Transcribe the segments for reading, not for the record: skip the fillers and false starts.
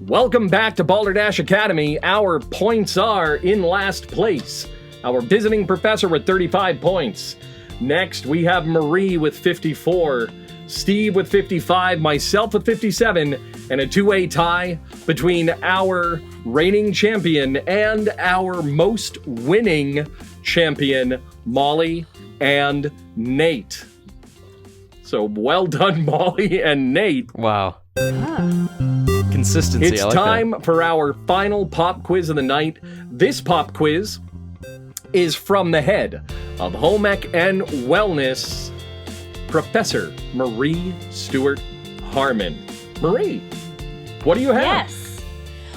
Welcome back to Balderdash Academy. Our points are in last place. Our visiting professor with 35 points. Next, we have Marie with 54, Steve with 55, myself with 57, and a two-way tie between our reigning champion and our most winning champion, Molly and Nate. So well done, Molly and Nate. Wow. Consistency. It's time for our final pop quiz of the night. This pop quiz is from the head of Home Ec and Wellness, Professor Marie Stewart Harmon. Marie, what do you have? Yes.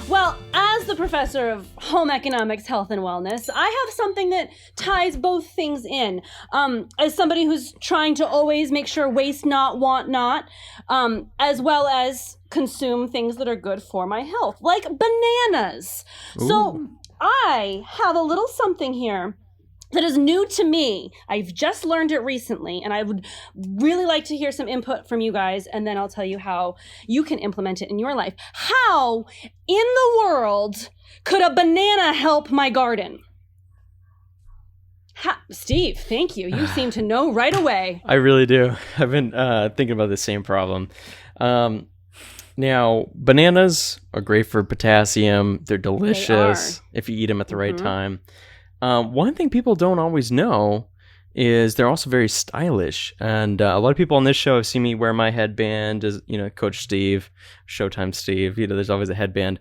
Well, as the professor of home economics, health, and wellness, I have something that ties both things in. As somebody who's trying to always make sure waste not, want not, as well as consume things that are good for my health, like bananas. Ooh. So I have a little something here that is new to me. I've just learned it recently, and I would really like to hear some input from you guys, and then I'll tell you how you can implement it in your life. How in the world could a banana help my garden? Steve, thank you. You seem to know right away. I really do. I've been thinking about the same problem. Now, bananas are great for potassium. They're delicious if you eat them at the right time. One thing people don't always know is they're also very stylish. And a lot of people on this show have seen me wear my headband as, Coach Steve, Showtime Steve. There's always a headband.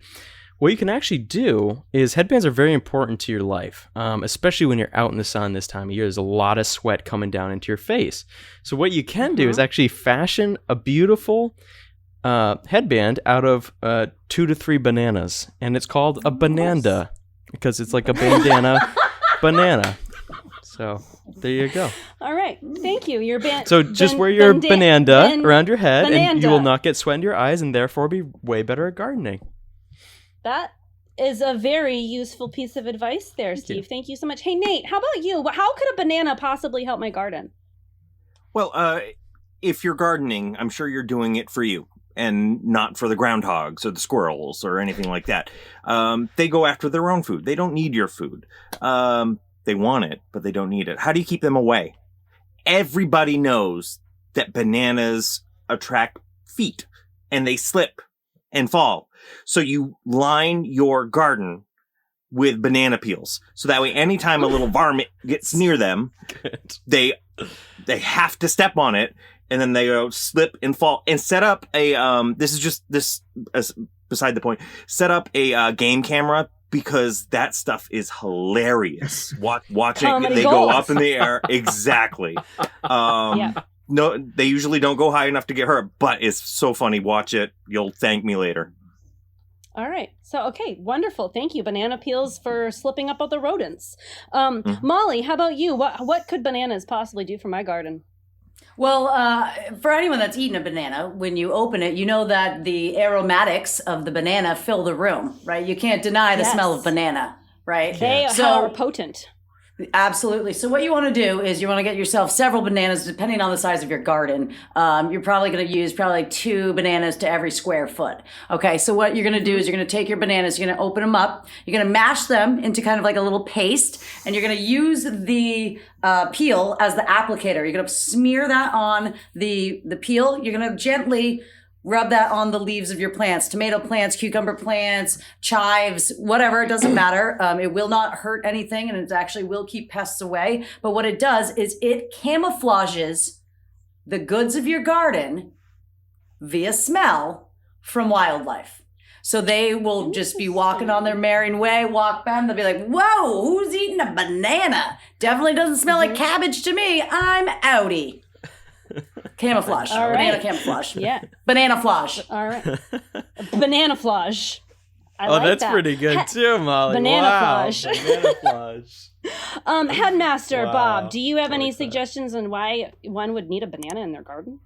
What you can actually do is headbands are very important to your life, especially when you're out in the sun this time of year. There's a lot of sweat coming down into your face. So what you can do is actually fashion a beautiful headband out of 2 to 3 bananas. And it's called a bananda because it's like a bandana banana. So there you go. All right. Thank you. So just wear your banana around your head and you will not get sweat in your eyes and therefore be way better at gardening. That is a very useful piece of advice there, Steve. Thank you so much. Hey, Nate, how about you? How could a banana possibly help my garden? Well, if you're gardening, I'm sure you're doing it for you and not for the groundhogs or the squirrels or anything like that. They go after their own food. They don't need your food. They want it, but they don't need it. How do you keep them away? Everybody knows that bananas attract feet and they slip and fall. So you line your garden with banana peels. So that way, anytime a little varmint gets near them, they have to step on it, and then they go slip and fall. And set up a beside the point. Set up a game camera because that stuff is hilarious. Watching they go up in the air. Exactly. No, they usually don't go high enough to get hurt, but it's so funny. Watch it. You'll thank me later. All right. So, okay. Wonderful. Thank you. Banana peels for slipping up on the rodents. Molly, how about you? What could bananas possibly do for my garden? Well, for anyone that's eaten a banana, when you open it, you know that the aromatics of the banana fill the room, right? You can't deny the smell of banana, right? They are potent. Absolutely. So what you want to do is you want to get yourself several bananas, depending on the size of your garden. You're probably going to use like 2 bananas to every square foot. Okay. So what you're going to do is you're going to take your bananas, you're going to open them up, you're going to mash them into kind of like a little paste, and you're going to use the peel as the applicator. You're going to smear that on the peel. You're going to gently rub that on the leaves of your plants, tomato plants, cucumber plants, chives, whatever, it doesn't matter. It will not hurt anything, and it actually will keep pests away. But what it does is it camouflages the goods of your garden via smell from wildlife. So they will just be walking on their merry way, walk by, and they'll be like, whoa, who's eating a banana? Definitely doesn't smell like cabbage to me. I'm outie. Camouflage. All right. Banana camouflage. Yeah. Banana flage. All right. Banana flage. That's pretty good too, Molly. Banana wow. flage. Banana flage. Headmaster Wow. Bob, do you have any like that. suggestions on why one would need a banana in their garden?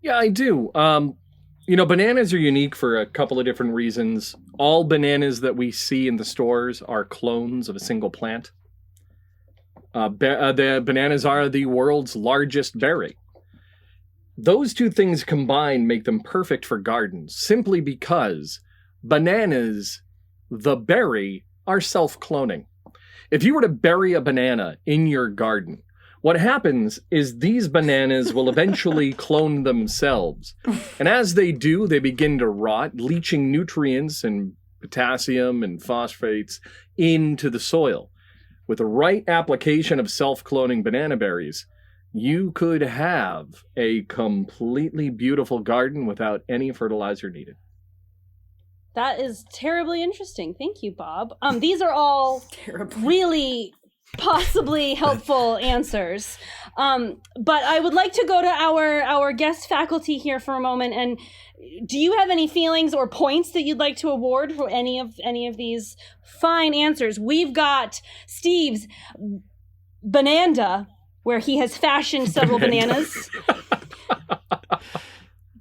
Yeah, I do. Bananas are unique for a couple of different reasons. All bananas that we see in the stores are clones of a single plant. The bananas are the world's largest berry. Those two things combined make them perfect for gardens, simply because bananas, the berry, are self-cloning. If you were to bury a banana in your garden, what happens is these bananas will eventually clone themselves. And as they do, they begin to rot, leaching nutrients and potassium and phosphates into the soil. With the right application of self-cloning banana berries, you could have a completely beautiful garden without any fertilizer needed. That is terribly interesting. Thank you, Bob. These are all really possibly helpful answers. But I would like to go to our guest faculty here for a moment. And do you have any feelings or points that you'd like to award for any of these fine answers? We've got Steve's Bananda, where he has fashioned several bananas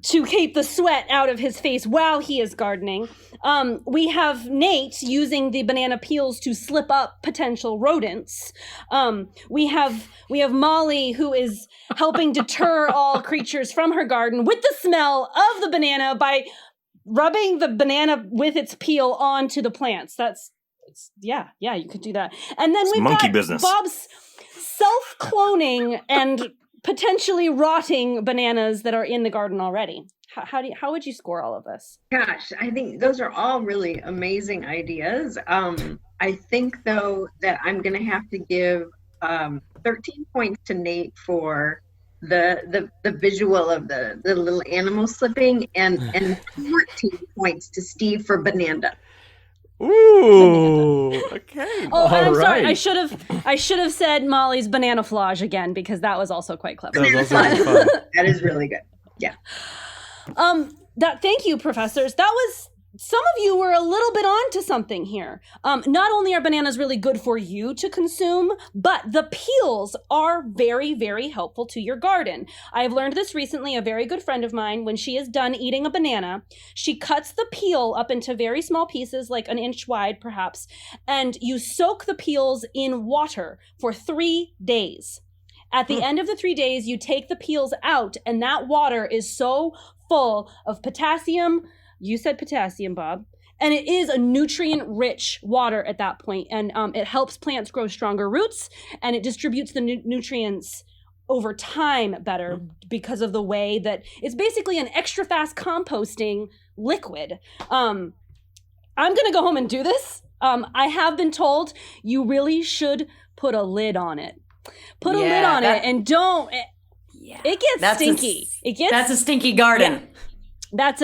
to keep the sweat out of his face while he is gardening. We have Nate using the banana peels to slip up potential rodents. We have Molly, who is helping deter all creatures from her garden with the smell of the banana by rubbing the banana with its peel onto the plants. Yeah, you could do that. And then we've got business. Bob's self-cloning and potentially rotting bananas that are in the garden already. How would you score all of this? Gosh, I think those are all really amazing ideas. I think, though, that I'm going to have to give 13 points to Nate for the visual of the little animal slipping, and 14 points to Steve for Bananda. Ooh, okay. Oh, I'm right. sorry. I should have said Molly's banana flage again, because that was also quite clever. That was also fun. That is really good. Yeah. Thank you, professors. Some of you were a little bit on to something here. Not only are bananas really good for you to consume, but the peels are very, very helpful to your garden. I've learned this recently. A very good friend of mine, when she is done eating a banana, she cuts the peel up into very small pieces, like an inch wide perhaps, and you soak the peels in water for 3 days. At the end of the 3 days, you take the peels out, and that water is so full of potassium. You said potassium, Bob. And it is a nutrient-rich water at that point. And it helps plants grow stronger roots, and it distributes the nutrients over time better because of the way that it's basically an extra fast composting liquid. I'm going to go home and do this. I have been told you really should put a lid on it. Put a lid on it, and don't. It gets stinky. That's a stinky garden. Yeah. But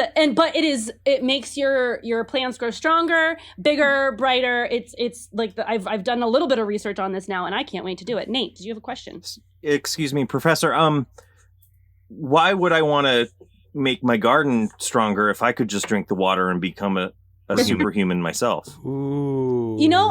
it makes your plants grow stronger, bigger, brighter. It's like I've done a little bit of research on this now, and I can't wait to do it. Nate, did you have a question? Excuse me, Professor. Why would I want to make my garden stronger if I could just drink the water and become a superhuman myself? Ooh.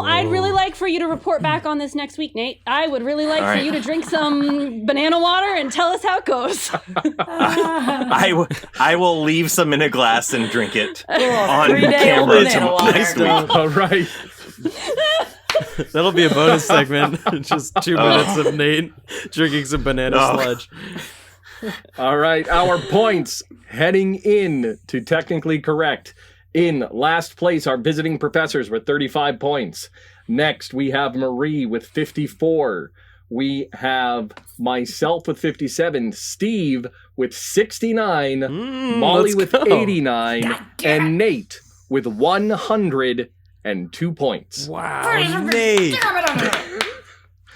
I'd really like for you to report back on this next week, Nate. I would really like for you to drink some banana water and tell us how it goes. I will leave some in a glass and drink it on 3-day camera banana water. next week. All right. That'll be a bonus segment. Just 2 minutes of Nate drinking some banana sludge. All right. Our points heading in to technically correct. In last place, our visiting professors with 35 points. Next, we have Marie with 54. We have myself with 57, Steve with 69, Molly with 89, and Nate with 102 points. Wow, Nate.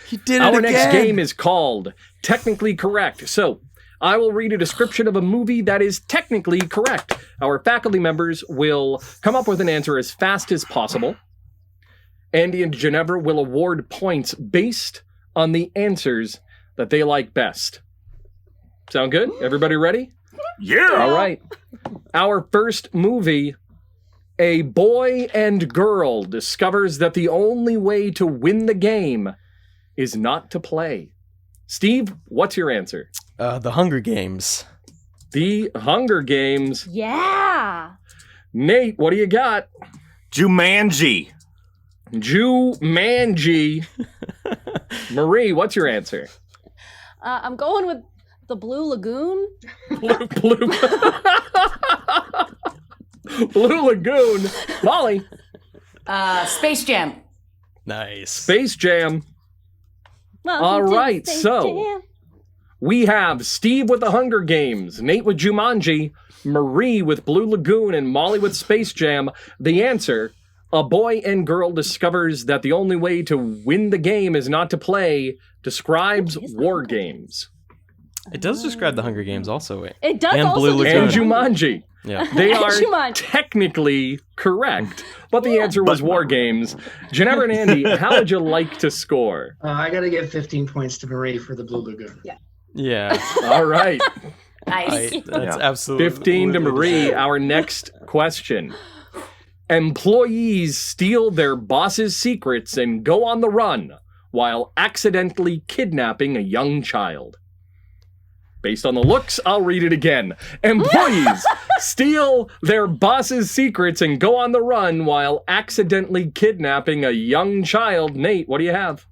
He did it Our again. next game is called Technically Correct. So, I will read a description of a movie that is technically correct. Our faculty members will come up with an answer as fast as possible. Andy and Genevra will award points based on the answers that they like best. Sound good? Everybody ready? Yeah! All right. Our first movie, a boy and girl discovers that the only way to win the game is not to play. Steve, what's your answer? The Hunger Games. The Hunger Games. Yeah. Nate, what do you got? Jumanji. Jumanji. Marie, what's your answer? I'm going with the Blue Lagoon. Blue. Blue Lagoon. Molly. Space Jam. Nice. Space Jam. All right, so we have Steve with the Hunger Games, Nate with Jumanji, Marie with Blue Lagoon, and Molly with Space Jam. The answer: a boy and girl discovers that the only way to win the game is not to play, describes War Games. It does describe the Hunger Games also. It does and also Blue Lagoon. And Jumanji. Yeah. They are Jumanji. technically correct, but the answer was War Games. Genevra and Andy, how would you like to score? I got to give 15 points to Marie for the Blue Lagoon. Yeah. All right. Nice. That's absolutely 15 to Marie. Our next question. Employees steal their boss's secrets and go on the run while accidentally kidnapping a young child. Based on the looks, I'll read it again. Employees steal their boss's secrets and go on the run while accidentally kidnapping a young child. Nate, what do you have?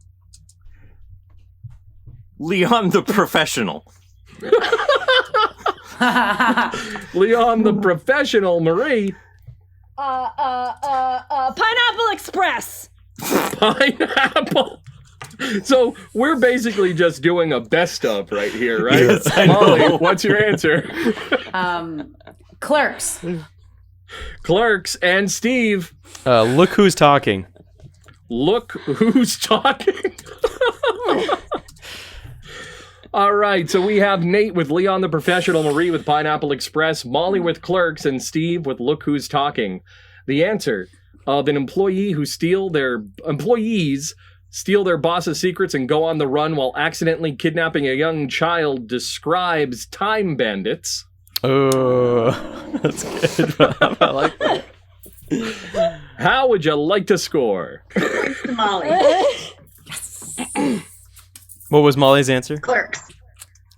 Leon the Professional. Leon the Professional. Marie. Pineapple Express. Pineapple. So we're basically just doing a best of right here, right? Yes, I know. Molly, what's your answer? Clerks. Clerks. And Steve. Look who's talking. Look who's talking. All right, so we have Nate with Leon the Professional, Marie with Pineapple Express, Molly with Clerks, and Steve with Look Who's Talking. The answer of an employee who employees steal their boss's secrets and go on the run while accidentally kidnapping a young child describes Time Bandits. Oh, that's good. I like that. How would you like to score? Molly. What was Molly's answer? Clerks.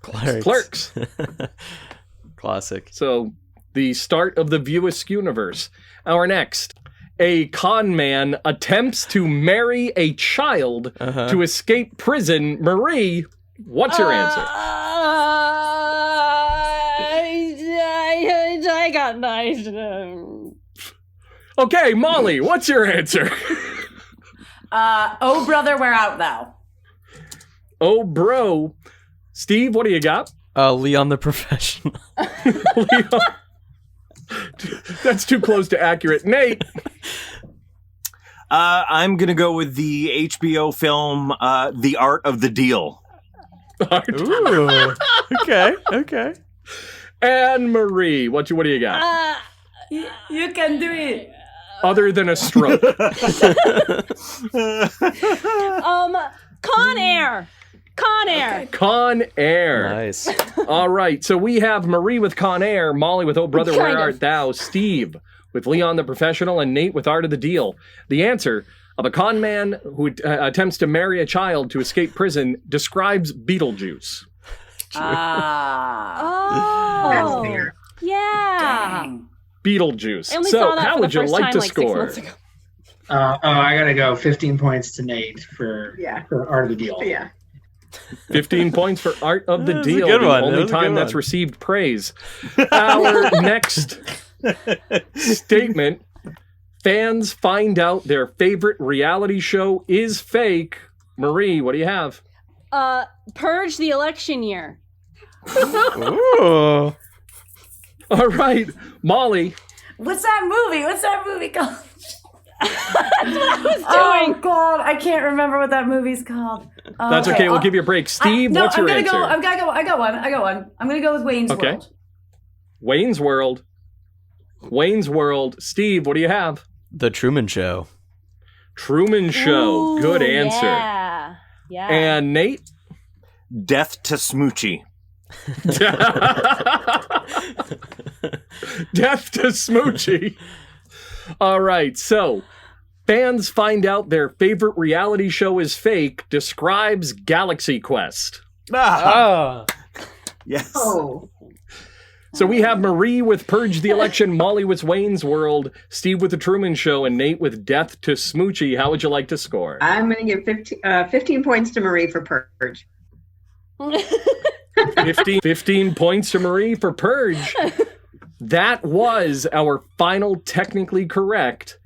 Clerks. Classic. So, the start of the View Askew universe. Our next. A con man attempts to marry a child to escape prison. Marie, what's your answer? I got nice. Okay, Molly, what's your answer? Oh, brother, where art thou? Oh, bro. Steve, what do you got? Leon the Professional. Leon. That's too close to accurate. Nate. I'm going to go with the HBO film, The Art of the Deal. Ooh. Okay. And Marie, what do you got? You can do it. Other than a stroke. Con Air. Con Air. Con Air. Nice. All right, so we have Marie with Con Air, Molly with Oh Brother, Where Art Thou, Steve with Leon the Professional, and Nate with Art of the Deal. The answer of a con man who attempts to marry a child to escape prison describes Beetlejuice. That's Oh. fair. Yeah. Dang. Beetlejuice. I only So saw that how for the would you first like time, to like, 6 score? months ago. I got to go 15 points to Nate for Art of the Deal. Yeah. 15 points for Art of the That was a Deal, good the one. That only was a time good that's one. received praise. Our next statement. Fans find out their favorite reality show is fake. Marie, what do you have? Purge the election year. Ooh. All right, Molly. What's that movie called? Doing. Oh God, I can't remember what that movie's called. That's okay. We'll give you a break. Steve, no, what's your answer? I got one. I'm gonna go with Wayne's Okay. World. Wayne's World. Wayne's World. Steve, what do you have? The Truman Show. Truman Show. Ooh, Good answer. Yeah. And Nate? Death to Smoochie. Death to Smoochie. All right, so fans find out their favorite reality show is fake, describes Galaxy Quest. Yes. Oh. So we have Marie with Purge the Election, Molly with Wayne's World, Steve with The Truman Show, and Nate with Death to Smoochie. How would you like to score? I'm going to give 15 points to Marie for Purge. 15 points to Marie for Purge. That was our final technically correct.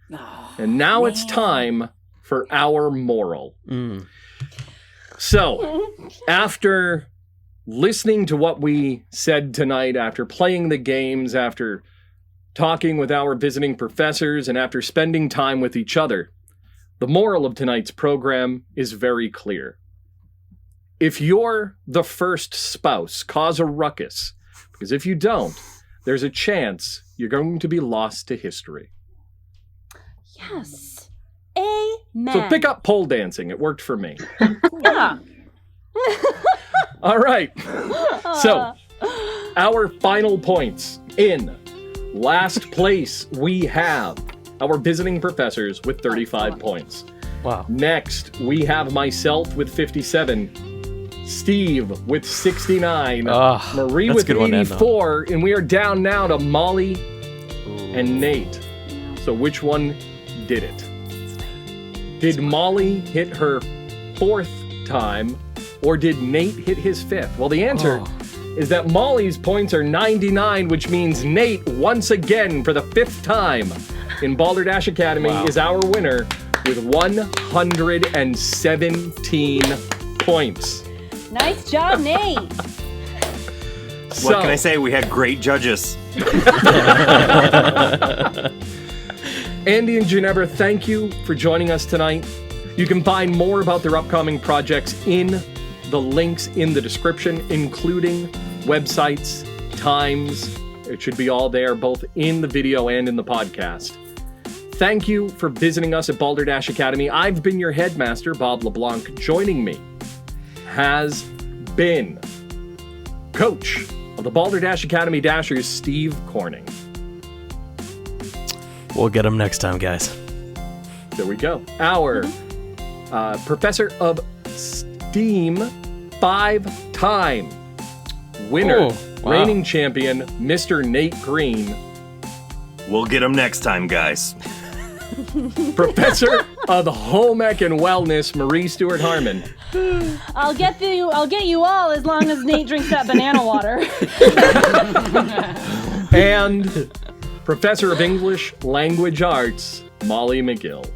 And now it's time for our moral. So, after listening to what we said tonight, after playing the games, after talking with our visiting professors, and after spending time with each other, the moral of tonight's program is very clear. If you're the first spouse, cause a ruckus, because if you don't, there's a chance you're going to be lost to history. Yes. Amen. So pick up pole dancing. It worked for me. Yeah. All right. So, our final points. In last place, we have our visiting professors with 35 points. Wow. Next, we have myself with 57, Steve with 69, Marie with 84, and we are down now to Molly and Nate. So which one did it? Did Molly hit her 4th time, or did Nate hit his 5th? Well, the answer is that Molly's points are 99, which means Nate, once again, for the 5th time in Balderdash Academy, is our winner with 117 points. Nice job, Nate. What can I say? We had great judges. Andy and Genevra, thank you for joining us tonight. You can find more about their upcoming projects in the links in the description, including websites, times. It should be all there, both in the video and in the podcast. Thank you for visiting us at Balderdash Academy. I've been your headmaster, Bob LeBlanc. Joining me has been coach of the Balderdash Academy Dashers, Steve Corning. We'll get them next time, guys. There we go. Our professor of STEAM, 5-time winner, reigning champion, Mr. Nate Green. We'll get him next time, guys. Professor of Home Ec and Wellness, Marie Stewart Harmon. I'll get you all as long as Nate drinks that banana water. And Professor of English Language Arts, Molly McGill.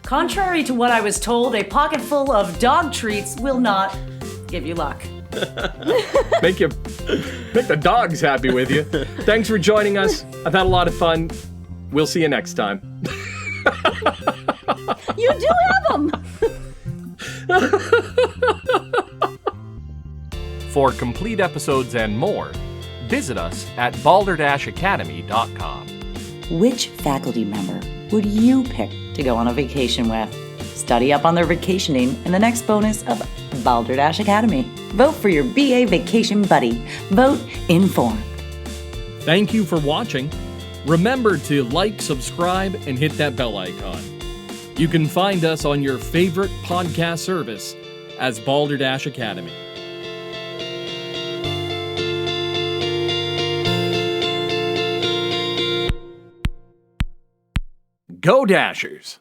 Contrary to what I was told, a pocket full of dog treats will not give you luck. Make the dogs happy with you. Thanks for joining us. I've had a lot of fun. We'll see you next time. You do have them. For complete episodes and more, visit us at balderdashacademy.com. Which faculty member would you pick to go on a vacation with? Study up on their vacationing in the next bonus of Balderdash Academy. Vote for your BA vacation buddy. Vote informed. Thank you for watching. Remember to like, subscribe, and hit that bell icon. You can find us on your favorite podcast service as Balderdash Academy. Go Dashers!